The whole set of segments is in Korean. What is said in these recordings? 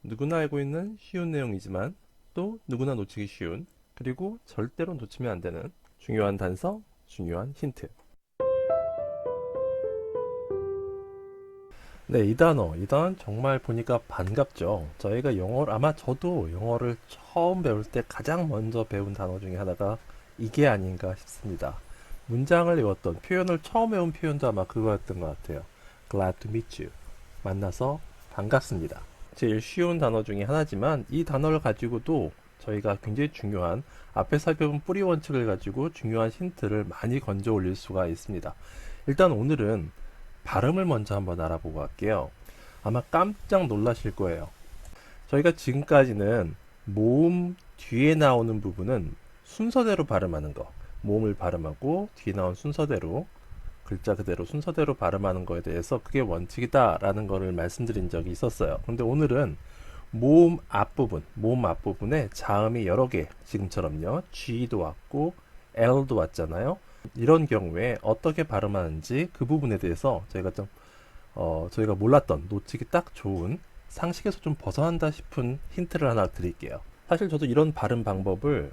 누구나 알고 있는 쉬운 내용이지만 또 누구나 놓치기 쉬운, 그리고 절대로 놓치면 안 되는 중요한 단서, 중요한 힌트. 네, 이 단어 정말 보니까 반갑죠. 저희가 영어를, 아마 저도 영어를 처음 배울 때 가장 먼저 배운 단어 중에 하나가 이게 아닌가 싶습니다. 문장을 외웠던, 표현을 처음 외운 표현도 아마 그거였던 것 같아요. Glad to meet you. 만나서 반갑습니다. 제일 쉬운 단어 중에 하나지만 이 단어를 가지고도 저희가 굉장히 중요한, 앞에 살펴본 뿌리 원칙을 가지고 중요한 힌트를 많이 건져 올릴 수가 있습니다. 일단 오늘은 발음을 먼저 한번 알아보고 갈게요. 아마 깜짝 놀라실 거예요. 저희가 지금까지는 모음 뒤에 나오는 부분은 순서대로 발음하는 거, 모음을 발음하고 뒤에 나온 순서대로, 글자 그대로 순서대로 발음하는 거에 대해서 그게 원칙이다 라는 거를 말씀드린 적이 있었어요. 근데 오늘은 모음 앞부분에 자음이 여러 개, 지금처럼요, G도 왔고 L도 왔잖아요. 이런 경우에 어떻게 발음하는지 그 부분에 대해서 저희가 몰랐던, 놓치기 딱 좋은, 상식에서 좀 벗어난다 싶은 힌트를 하나 드릴게요. 사실 저도 이런 발음 방법을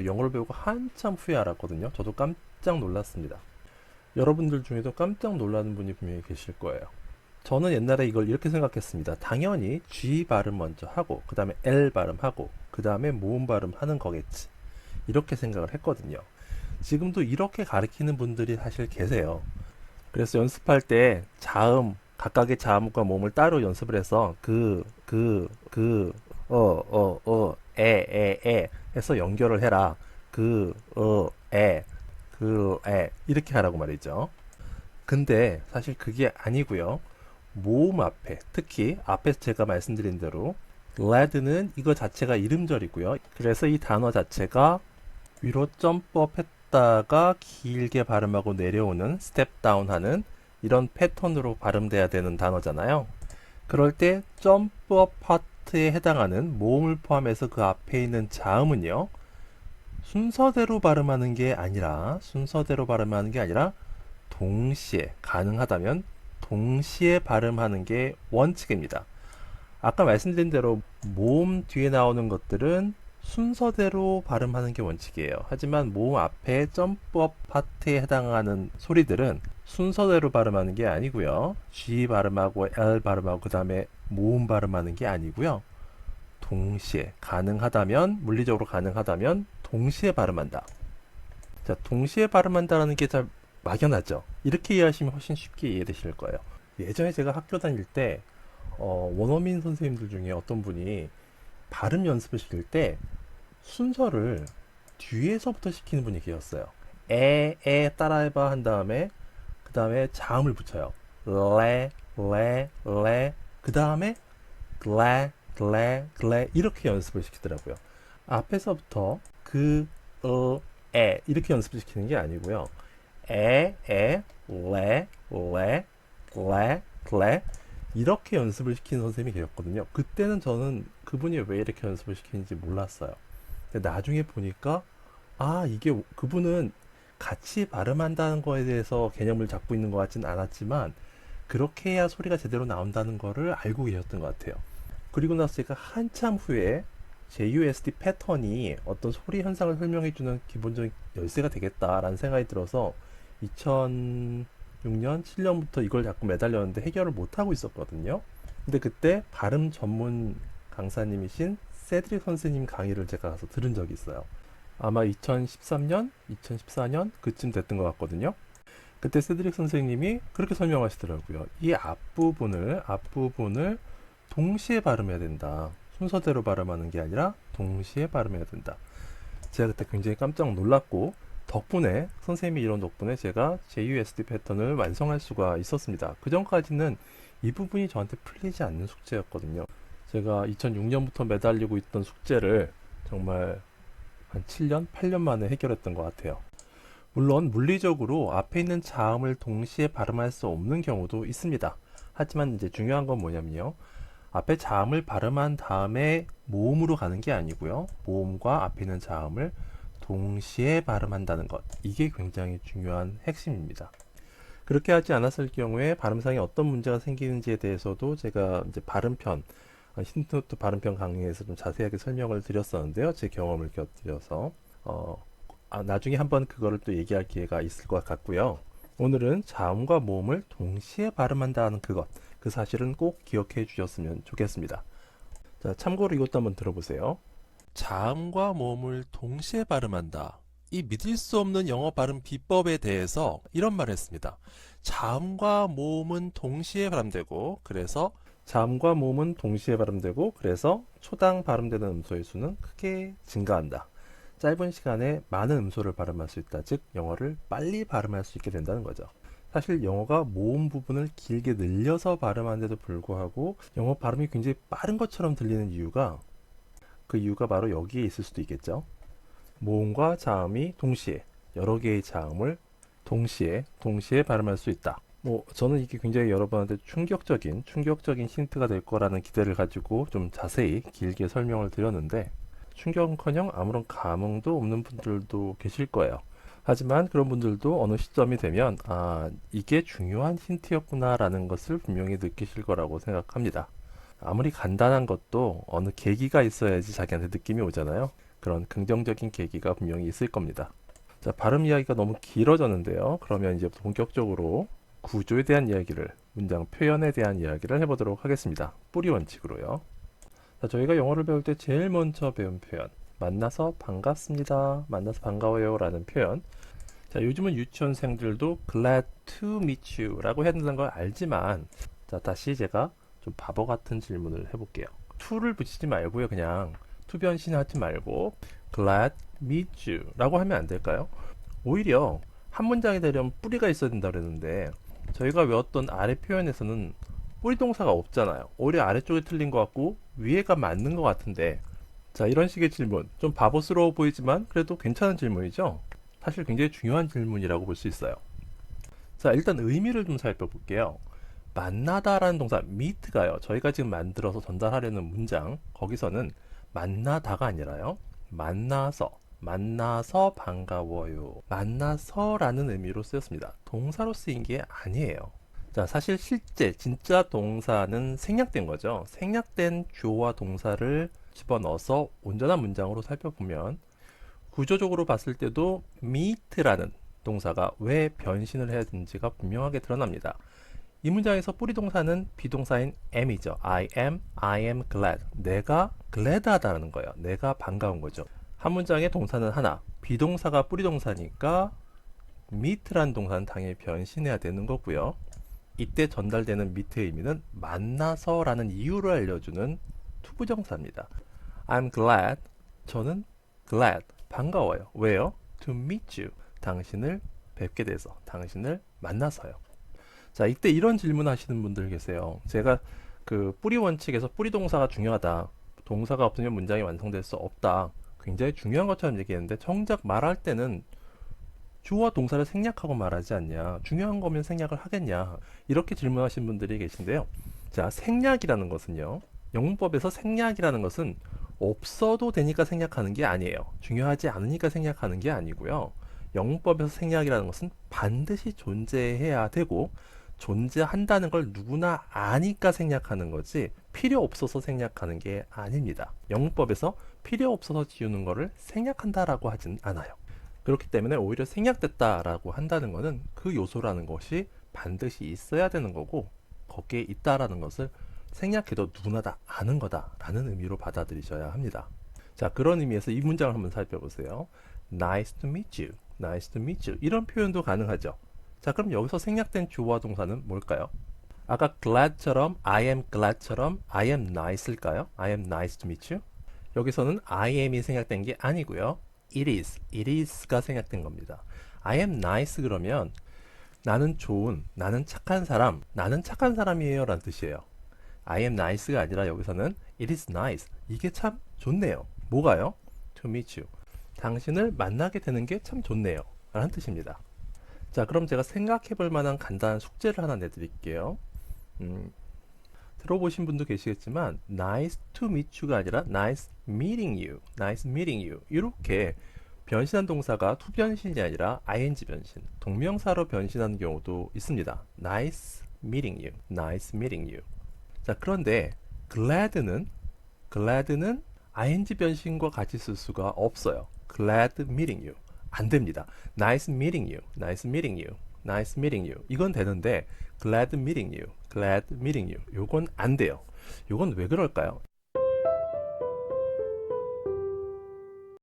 영어를 배우고 한참 후에 알았거든요. 저도 깜짝 놀랐습니다. 여러분들 중에도 깜짝 놀라는 분이 분명히 계실 거예요. 저는 옛날에 이걸 이렇게 생각했습니다. 당연히 G 발음 먼저 하고, 그 다음에 L 발음하고, 그 다음에 모음 발음 하는 거겠지. 이렇게 생각을 했거든요. 지금도 이렇게 가르치는 분들이 사실 계세요. 그래서 연습할 때 각각의 자음과 모음을 따로 연습을 해서 해서 연결을 해라. 이렇게 하라고 말이죠. 근데 사실 그게 아니고요. 모음 앞에, 특히 앞에서 제가 말씀드린 대로 glad는 이거 자체가 이름절이고요. 그래서 이 단어 자체가 위로 점프업 했다가 길게 발음하고 내려오는 스텝 다운 하는 이런 패턴으로 발음돼야 되는 단어잖아요. 그럴 때 점프업 파트에 해당하는 모음을 포함해서 그 앞에 있는 자음은요, 순서대로 발음하는 게 아니라 동시에, 가능하다면 동시에 발음하는 게 원칙입니다. 아까 말씀드린 대로 모음 뒤에 나오는 것들은 순서대로 발음하는 게 원칙이에요. 하지만 모음 앞에 점프업 파트에 해당하는 소리들은 순서대로 발음하는 게 아니고요. G 발음하고 L 발음하고 그 다음에 모음 발음하는 게 아니고요. 동시에, 물리적으로 가능하다면 동시에 발음한다. 자, 동시에 발음한다라는 게 잘 막연하죠. 이렇게 이해하시면 훨씬 쉽게 이해되실 거예요. 예전에 제가 학교 다닐 때 원어민 선생님들 중에 어떤 분이 발음 연습을 시킬 때 순서를 뒤에서부터 시키는 분이 계셨어요. 따라해봐 한 다음에 그 다음에 자음을 붙여요. 레, 그 다음에 글래 이렇게 연습을 시키더라고요. 앞에서부터 이렇게 연습을 시키는 게 아니고요. 글래 이렇게 연습을 시키는 선생님이 계셨거든요. 그때는 저는 그분이 왜 이렇게 연습을 시키는지 몰랐어요. 근데 나중에 보니까 이게 그분은 같이 발음한다는 거에 대해서 개념을 잡고 있는 것 같진 않았지만 그렇게 해야 소리가 제대로 나온다는 거를 알고 계셨던 것 같아요. 그리고 나서 제가 한참 후에 JUST 패턴이 어떤 소리 현상을 설명해주는 기본적인 열쇠가 되겠다라는 생각이 들어서 2006년, 7년부터 이걸 자꾸 매달렸는데 해결을 못하고 있었거든요. 근데 그때 발음 전문 강사님이신 세드릭 선생님 강의를 제가 가서 들은 적이 있어요. 아마 2013년, 2014년 그쯤 됐던 것 같거든요. 그때 세드릭 선생님이 그렇게 설명하시더라고요. 이 앞부분을 동시에 발음해야 된다. 순서대로 발음하는 게 아니라 동시에 발음해야 된다. 제가 그때 굉장히 깜짝 놀랐고, 선생님이 이런 덕분에 제가 JUST 패턴을 완성할 수가 있었습니다. 그 전까지는 이 부분이 저한테 풀리지 않는 숙제였거든요. 제가 2006년부터 매달리고 있던 숙제를 정말 한 7년, 8년 만에 해결했던 것 같아요. 물론 물리적으로 앞에 있는 자음을 동시에 발음할 수 없는 경우도 있습니다. 하지만 이제 중요한 건 뭐냐면요. 앞에 자음을 발음한 다음에 모음으로 가는 게 아니고요. 모음과 앞에 있는 자음을 동시에 발음한다는 것. 이게 굉장히 중요한 핵심입니다. 그렇게 하지 않았을 경우에 발음상에 어떤 문제가 생기는지에 대해서도 제가 이제 발음편, 힌트노트 발음편 강의에서 좀 자세하게 설명을 드렸었는데요. 제 경험을 곁들여서 나중에 한번 그거를 또 얘기할 기회가 있을 것 같고요. 오늘은 자음과 모음을 동시에 발음한다는 그 사실은 꼭 기억해 주셨으면 좋겠습니다. 자, 참고로 이것도 한번 들어보세요. 자음과 모음을 동시에 발음한다. 이 믿을 수 없는 영어 발음 비법에 대해서 이런 말을 했습니다. 자음과 모음은 동시에 발음되고 그래서 자음과 모음은 동시에 발음되고 그래서 초당 발음되는 음소의 수는 크게 증가한다. 짧은 시간에 많은 음소를 발음할 수 있다. 즉 영어를 빨리 발음할 수 있게 된다는 거죠. 사실 영어가 모음 부분을 길게 늘려서 발음하는데도 불구하고 영어 발음이 굉장히 빠른 것처럼 들리는 이유가 그 이유가 바로 여기에 있을 수도 있겠죠. 모음과 자음이 동시에 여러 개의 자음을 동시에 발음할 수 있다. 저는 이게 굉장히 여러분한테 충격적인 힌트가 될 거라는 기대를 가지고 좀 자세히 길게 설명을 드렸는데 충격은커녕 아무런 감흥도 없는 분들도 계실 거예요. 하지만 그런 분들도 어느 시점이 되면 이게 중요한 힌트였구나라는 것을 분명히 느끼실 거라고 생각합니다. 아무리 간단한 것도 어느 계기가 있어야지 자기한테 느낌이 오잖아요. 그런 긍정적인 계기가 분명히 있을 겁니다. 자, 발음 이야기가 너무 길어졌는데요. 그러면 이제 본격적으로 구조에 대한 이야기를, 문장 표현에 대한 이야기를 해보도록 하겠습니다. 뿌리 원칙으로요. 자, 저희가 영어를 배울 때 제일 먼저 배운 표현, 만나서 반갑습니다, 만나서 반가워요 라는 표현. 자, 요즘은 유치원생들도 glad to meet you 라고 해야 된다는 걸 알지만, 자, 다시 제가 좀 바보 같은 질문을 해볼게요. to를 붙이지 말고요. 그냥 to 변신하지 말고 glad meet you 라고 하면 안 될까요? 오히려 한 문장이 되려면 뿌리가 있어야 된다 그랬는데 저희가 외웠던 아래 표현에서는 뿌리 동사가 없잖아요. 오히려 아래쪽이 틀린 것 같고 위에가 맞는 것 같은데, 자, 이런 식의 질문 좀 바보스러워 보이지만 그래도 괜찮은 질문이죠. 사실 굉장히 중요한 질문이라고 볼 수 있어요. 자, 일단 의미를 좀 살펴볼게요. 만나다라는 동사 meet가요. 저희가 지금 만들어서 전달하려는 문장, 거기서는 만나다가 아니라요. 만나서 반가워요. 만나서라는 의미로 쓰였습니다. 동사로 쓰인 게 아니에요. 자, 사실 실제 진짜 동사는 생략된 거죠. 생략된 주어와 동사를 집어넣어서 온전한 문장으로 살펴보면 구조적으로 봤을 때도 meet라는 동사가 왜 변신을 해야 되는지가 분명하게 드러납니다. 이 문장에서 뿌리 동사는 비동사인 am이죠. I am glad. 내가 glad하다는 거예요. 내가 반가운 거죠. 한 문장의 동사는 하나, 비동사가 뿌리 동사니까 meet라는 동사는 당연히 변신해야 되는 거고요. 이때 전달되는 meet의 의미는 만나서라는 이유를 알려주는 투부정사입니다. I'm glad. 저는 glad. 반가워요. 왜요? To meet you. 당신을 뵙게 돼서, 당신을 만나서요. 자, 이때 이런 질문 하시는 분들 계세요. 제가 그 뿌리 원칙에서 뿌리 동사가 중요하다. 동사가 없으면 문장이 완성될 수 없다. 굉장히 중요한 것처럼 얘기했는데 정작 말할 때는 주어와 동사를 생략하고 말하지 않냐. 중요한 거면 생략을 하겠냐. 이렇게 질문하신 분들이 계신데요. 자, 생략이라는 것은요. 영문법에서 생략이라는 것은 없어도 되니까 생략하는 게 아니에요. 중요하지 않으니까 생략하는 게 아니고요. 영문법에서 생략이라는 것은 반드시 존재해야 되고 존재한다는 걸 누구나 아니까 생략하는 거지 필요 없어서 생략하는 게 아닙니다. 영문법에서 필요 없어서 지우는 거를 생략한다라고 하진 않아요. 그렇기 때문에 오히려 생략됐다라고 한다는 것은 그 요소라는 것이 반드시 있어야 되는 거고 거기에 있다라는 것을 생략해도 누구나 다 아는 거다라는 의미로 받아들이셔야 합니다. 자, 그런 의미에서 이 문장을 한번 살펴보세요. Nice to meet you. Nice to meet you. 이런 표현도 가능하죠. 자, 그럼 여기서 생략된 주어와 동사는 뭘까요? 아까 glad처럼 I am glad처럼 I am nice일까요? I am nice to meet you. 여기서는 I am이 생략된 게 아니고요. it is가 생략된 겁니다. I am nice 그러면 나는 좋은, 나는 착한 사람이에요 라는 뜻이에요. I am nice가 아니라 여기서는 it is nice. 이게 참 좋네요. 뭐가요? To meet you. 당신을 만나게 되는 게 참 좋네요 라는 뜻입니다. 자, 그럼 제가 생각해 볼 만한 간단한 숙제를 하나 내드릴게요. 들어보신 분도 계시겠지만 nice to meet you가 아니라 nice meeting you 이렇게 변신한 동사가 to 변신이 아니라 ing 변신, 동명사로 변신하는 경우도 있습니다. Nice meeting you. Nice meeting you. 자, 그런데 glad는 ing 변신과 같이 쓸 수가 없어요. Glad meeting you. 안 됩니다. Nice meeting you. Nice meeting you. Nice meeting you. 이건 되는데 glad meeting you. Glad meeting you. 요건 안 돼요. 요건 왜 그럴까요?